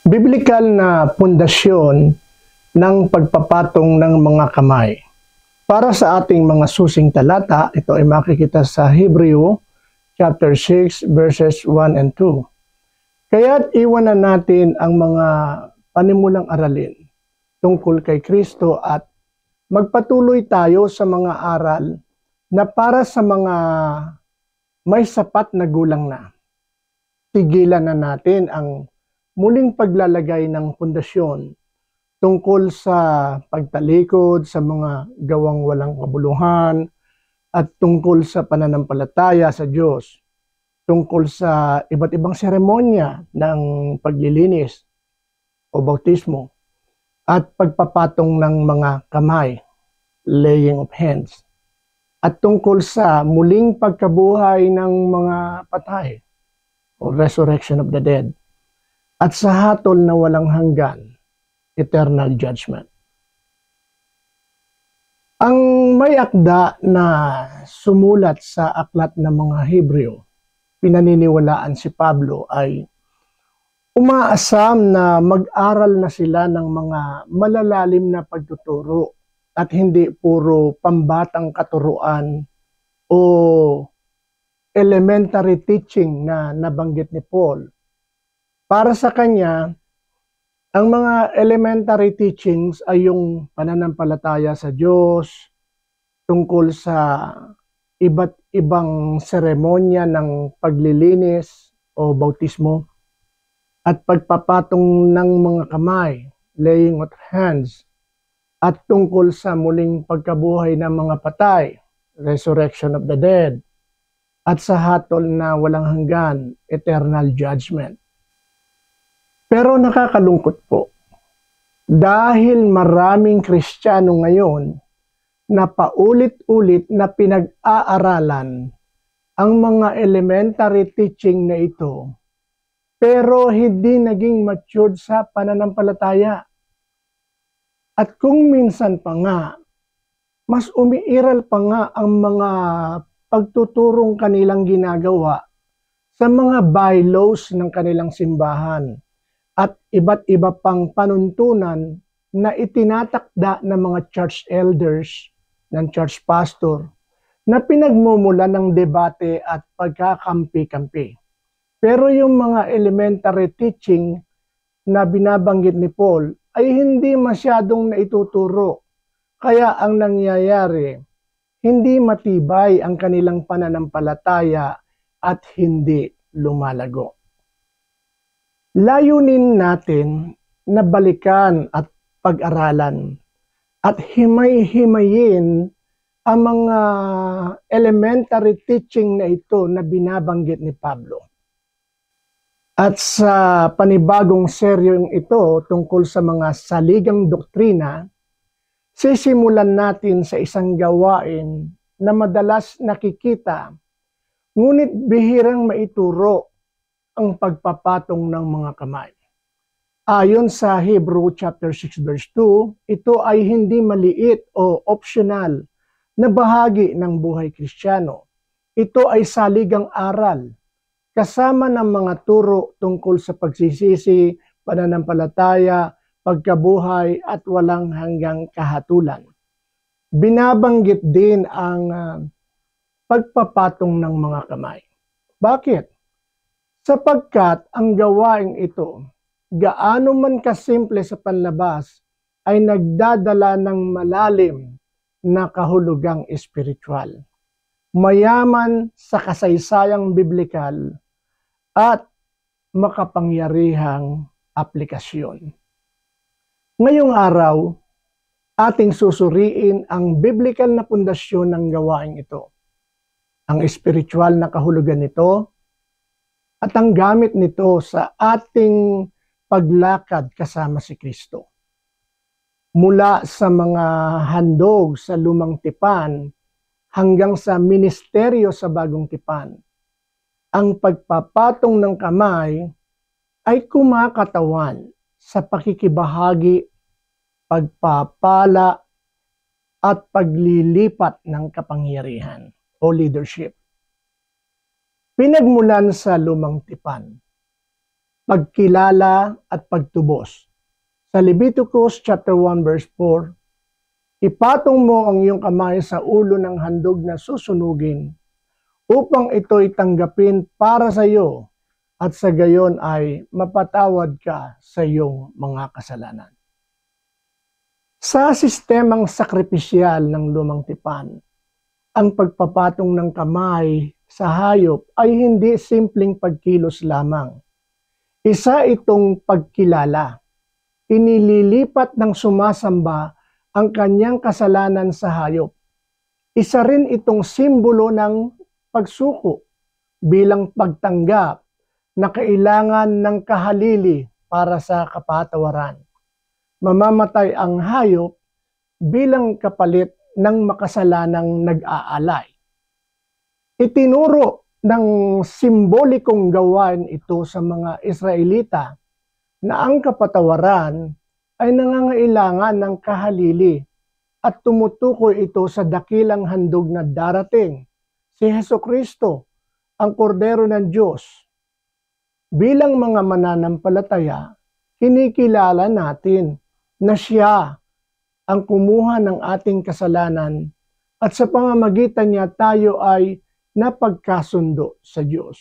Biblikal na pundasyon ng pagpapatong ng mga kamay. Para sa ating mga susing talata, ito ay makikita sa Hebreo chapter 6 verses 1 and 2. Kaya't iwanan natin ang mga panimulang aralin tungkol kay Kristo at magpatuloy tayo sa mga aral na para sa mga may sapat na gulang na. Tigilan na natin ang muling paglalagay ng pundasyon tungkol sa pagtalikod sa mga gawang walang kabuluhan at tungkol sa pananampalataya sa Diyos, tungkol sa iba't ibang seremonya ng paglilinis o bautismo at pagpapatong ng mga kamay, laying of hands, at tungkol sa muling pagkabuhay ng mga patay o resurrection of the dead, at sa hatol na walang hanggan, eternal judgment. Ang may akda na sumulat sa aklat ng mga Hebreo, pinaniniwalaan si Pablo, ay umaasam na mag-aral na sila ng mga malalalim na pagtuturo at hindi puro pambatang katuruan o elementary teaching na nabanggit ni Paul. Para sa kanya, ang mga elementary teachings ay yung pananampalataya sa Diyos, tungkol sa iba't ibang seremonya ng paglilinis o bautismo, at pagpapatong ng mga kamay, laying of hands, at tungkol sa muling pagkabuhay ng mga patay, resurrection of the dead, at sa hatol na walang hanggan, eternal judgment. Pero nakakalungkot po, dahil maraming Kristiyano ngayon na paulit-ulit na pinag-aaralan ang mga elementary teaching na ito, pero hindi naging matured sa pananampalataya. At kung minsan pa nga, mas umiiral pa nga ang mga pagtuturong kanilang ginagawa sa mga bylaws ng kanilang simbahan at iba't iba pang panuntunan na itinatakda ng mga church elders, ng church pastor, na pinagmumula ng debate at pagkakampi-kampi. Pero yung mga elementary teaching na binabanggit ni Paul ay hindi masyadong naituturo. Kaya ang nangyayari, hindi matibay ang kanilang pananampalataya at hindi lumalago. Layunin natin na balikan at pag-aralan at himay-himayin ang mga elementary teaching na ito na binabanggit ni Pablo. At sa panibagong seryong ito tungkol sa mga saligang doktrina, sisimulan natin sa isang gawain na madalas nakikita, ngunit bihirang maituro, ang pagpapatong ng mga kamay. Ayon sa Hebrew chapter 6 verse 2, ito ay hindi maliit o optional na bahagi ng buhay Kristiyano. Ito ay saligang aral, kasama ng mga turo tungkol sa pagsisisi, pananampalataya, pagkabuhay at walang hanggang kahatulan. Binabanggit din ang pagpapatong ng mga kamay. Bakit? Sapagkat ang gawaing ito, gaano man kasimple sa panlabas, ay nagdadala ng malalim na kahulugang espiritual, mayaman sa kasaysayang biblikal, at makapangyarihang aplikasyon. Ngayong araw, ating susuriin ang biblikal na pundasyon ng gawaing ito, ang espiritual na kahulugan nito, at ang gamit nito sa ating paglakad kasama si Kristo. Mula sa mga handog sa lumang tipan hanggang sa ministeryo sa bagong tipan, ang pagpapatong ng kamay ay kumakatawan sa pakikibahagi, pagpapala, at paglilipat ng kapangyarihan o leadership. Pinagmulan sa lumang tipan. pagkilala at pagtubos. Sa Leviticus chapter 1 verse 4, ipatong mo ang iyong kamay sa ulo ng handog na susunugin upang ito'y tanggapin para sa iyo at sa gayon ay mapatawad ka sa iyong mga kasalanan. Sa sistemang sakripisyal ng lumang tipan, ang pagpapatong ng kamay sa hayop ay hindi simpleng pagkilos lamang. Isa itong pagkilala. Inililipat ng sumasamba ang kanyang kasalanan sa hayop. Isa rin itong simbolo ng pagsuko bilang pagtanggap na kailangan ng kahalili para sa kapatawaran. Mamamatay ang hayop bilang kapalit ng makasalanang nag-aalay. Itinuro ng simbolikong gawain ito sa mga Israelita na ang kapatawaran ay nangangailangan ng kahalili at tumutukoy ito sa dakilang handog na darating, si Hesukristo, ang kordero ng Diyos. Bilang mga mananampalataya, kinikilala natin na siya ang kumuha ng ating kasalanan at sa pamamagitan niya tayo ay napagkasundo sa Diyos.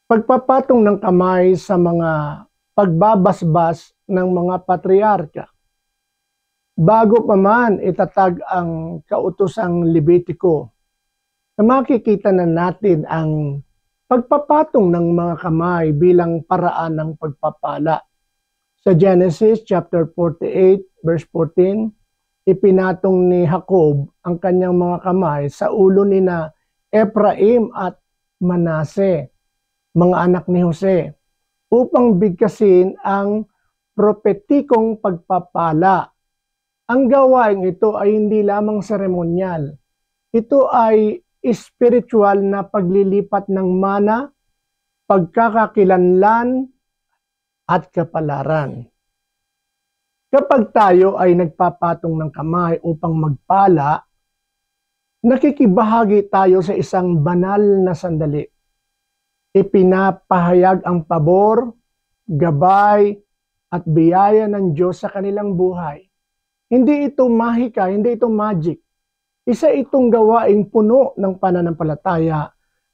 Pagpapatong ng kamay sa mga pagbabasbas ng mga patriarka. Bago pa man itatag ang kautosang Levitiko, na makikita na natin ang pagpapatong ng mga kamay bilang paraan ng pagpapala. Sa Genesis chapter 48 verse 14, ipinatong ni Jacob ang kanyang mga kamay sa ulo ni na Ephraim at Manase, mga anak ni Jose, upang bigkasin ang propetikong pagpapala. Ang gawain ito ay hindi lamang seremonyal. Ito ay spiritual na paglilipat ng mana, pagkakakilanlan, at kapalaran. Kapag tayo ay nagpapatong ng kamay upang magpala, nakikibahagi tayo sa isang banal na sandali. Ipinapahayag ang pabor, gabay, at biyaya ng Diyos sa kanilang buhay. Hindi ito mahika, hindi ito magic. Isa itong gawaing puno ng pananampalataya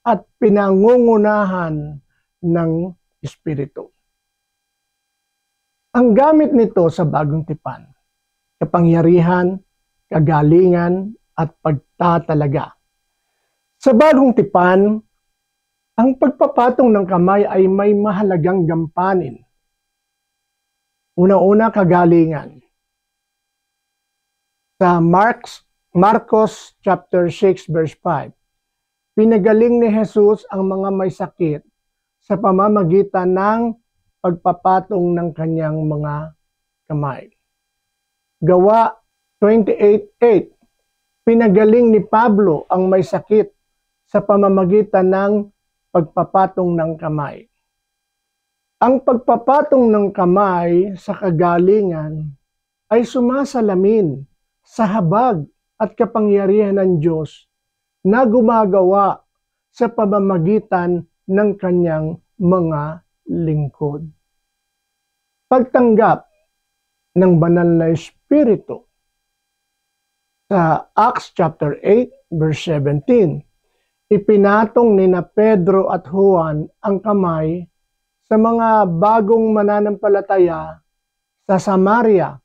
at pinangungunahan ng Espiritu. Ang gamit nito sa bagong tipan, kapangyarihan, kagalingan, at pagtatalaga. Sa bagong tipan, ang pagpapatong ng kamay ay may mahalagang gampanin. Una-una, kagalingan. Sa Marcos chapter 6 verse 5, pinagaling ni Jesus ang mga may sakit sa pamamagitan ng pagpapatong ng kanyang mga kamay. Gawa 28:8, pinagaling ni Pablo ang may sakit sa pamamagitan ng pagpapatong ng kamay. Ang pagpapatong ng kamay sa kagalingan ay sumasalamin sa habag at kapangyarihan ng Diyos na gumagawa sa pamamagitan ng kanyang mga lingkod. Pagtanggap ng banal na Espiritu. Sa Acts chapter 8 verse 17, ipinatong ni na Pedro at Juan ang kamay sa mga bagong mananampalataya sa Samaria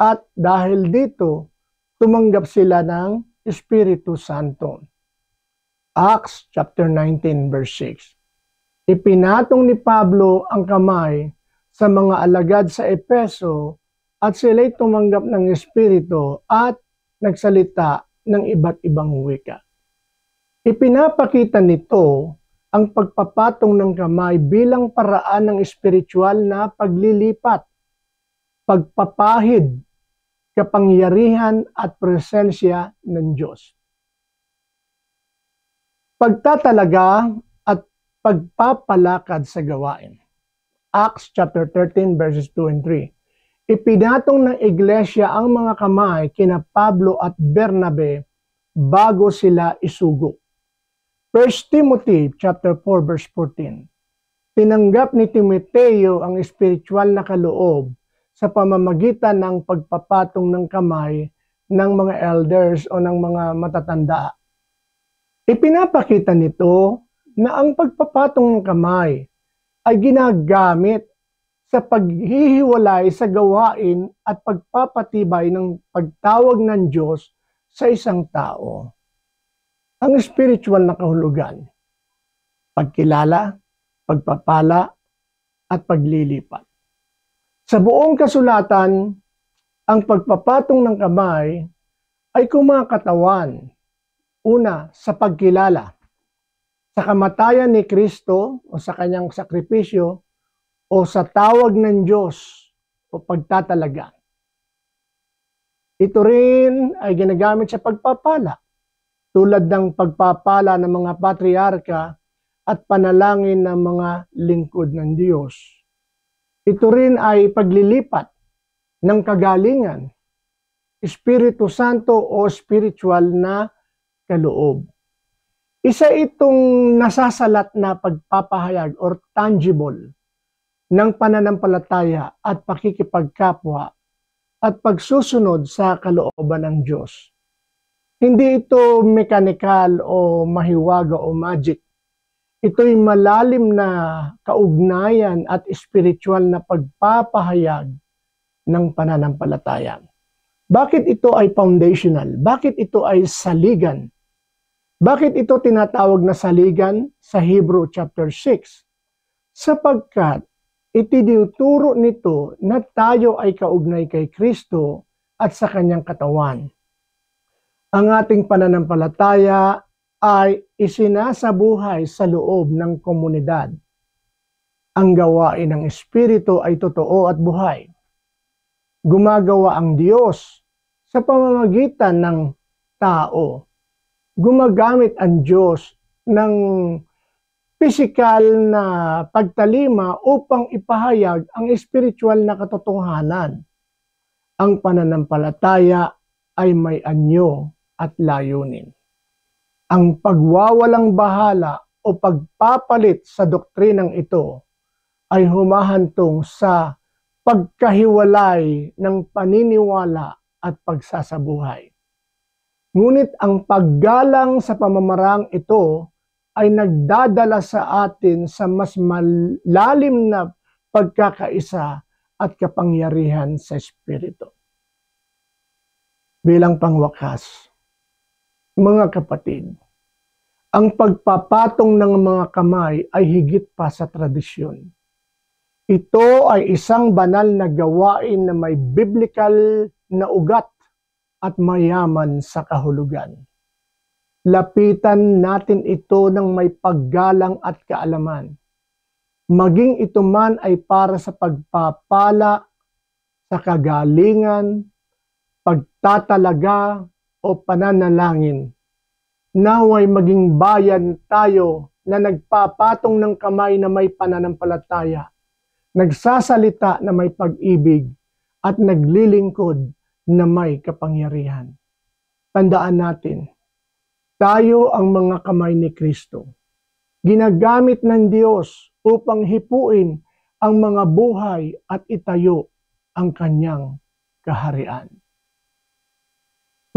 at dahil dito, tumanggap sila ng Espiritu Santo. Acts chapter 19 verse 6. Ipinatong ni Pablo ang kamay sa mga alagad sa Efeso at sila'y tumanggap ng Espiritu at nagsalita ng iba't ibang wika. Ipinapakita nito ang pagpapatong ng kamay bilang paraan ng espiritual na paglilipat, pagpapahid, kapangyarihan at presensya ng Diyos. Pagtatalaga at pagpapalakad sa gawain. Acts chapter 13 verses 2 and 3. Ipinatong ng iglesia ang mga kamay kina Pablo at Bernabe bago sila isugo. 1 Timothy chapter 4 verse 14. tinanggap ni Timoteo ang espiritual na kaloob sa pamamagitan ng pagpapatong ng kamay ng mga elders o ng mga matatanda. Ipinapakita nito na ang pagpapatong ng kamay ay ginagamit sa paghihiwalay sa gawain at pagpapatibay ng pagtawag ng Diyos sa isang tao. Ang spiritual na kahulugan, pagkilala, pagpapala, at paglilipat. Sa buong kasulatan, ang pagpapatong ng kamay ay kumakatawan, una, sa pagkilala, sa kamatayan ni Kristo o sa kanyang sakripisyo o sa tawag ng Diyos o pagtatalaga. Ito rin ay ginagamit sa pagpapala, tulad ng pagpapala ng mga patriarka at panalangin ng mga lingkod ng Diyos. Ito rin ay paglilipat ng kagalingan, Espiritu Santo o spiritual na kaloob. Isa itong nasasalat na pagpapahayag or tangible ng pananampalataya at pakikipagkapwa at pagsusunod sa kalooban ng Diyos. Hindi ito mekanikal o mahiwaga o magic. Ito'y malalim na kaugnayan at spiritual na pagpapahayag ng pananampalataya. Bakit ito ay foundational? Bakit ito ay saligan? Bakit ito tinatawag na saligan sa Hebrew chapter 6? Sapagkat itinuturo nito na tayo ay kaugnay kay Kristo at sa kanyang katawan. Ang ating pananampalataya ay isinasabuhay sa loob ng komunidad. Ang gawain ng Espiritu ay totoo at buhay. Gumagawa ang Diyos sa pamamagitan ng tao. Gumagamit ang Diyos ng pisikal na pagtalima upang ipahayag ang espiritual na katotohanan. Ang pananampalataya ay may anyo at layunin. Ang pagwawalang bahala o pagpapalit sa doktrinang ito ay humahantong sa pagkahiwalay ng paniniwala at pagsasabuhay. Ngunit ang paggalang sa pamamarang ito ay nagdadala sa atin sa mas malalim na pagkakaisa at kapangyarihan sa Espiritu. Bilang pangwakas, mga kapatid, ang pagpapatong ng mga kamay ay higit pa sa tradisyon. Ito ay isang banal na gawain na may biblical na ugat at mayaman sa kahulugan. Lapitan natin ito ng may paggalang at kaalaman. Maging ito man ay para sa pagpapala, sa kagalingan, pagtatalaga, o pananalangin. Naway maging bayan tayo na nagpapatong ng kamay na may pananampalataya, nagsasalita na may pag-ibig, at naglilingkod na may kapangyarihan. Tandaan natin, tayo ang mga kamay ni Kristo. Ginagamit ng Diyos upang hipuin ang mga buhay at itayo ang kanyang kaharian.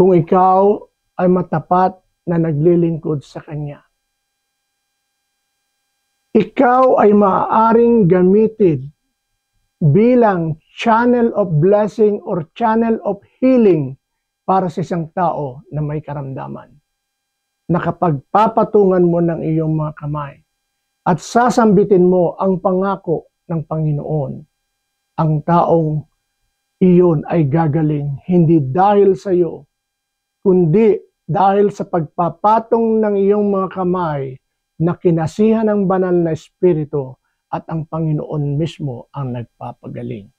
Kung ikaw ay matapat na naglilingkod sa Kanya, ikaw ay maaaring gamitin bilang channel of blessing or channel of healing para sa isang tao na may karamdaman. Nakapagpapatungan mo ng iyong mga kamay at sasambitin mo ang pangako ng Panginoon. Ang taong iyon ay gagaling hindi dahil sa iyo, kundi dahil sa pagpapatong ng iyong mga kamay na kinasihan ng banal na Espiritu at ang Panginoon mismo ang nagpapagaling.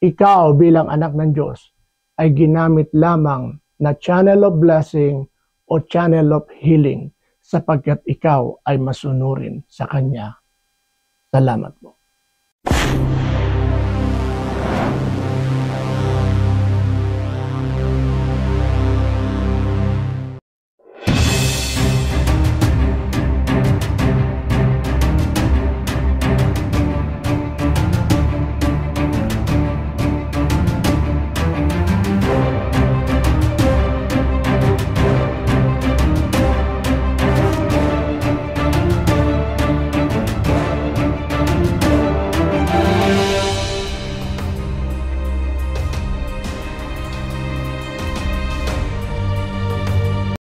Ikaw bilang anak ng Diyos ay ginamit lamang na channel of blessing o channel of healing sapagkat ikaw ay masunurin sa Kanya. Salamat po.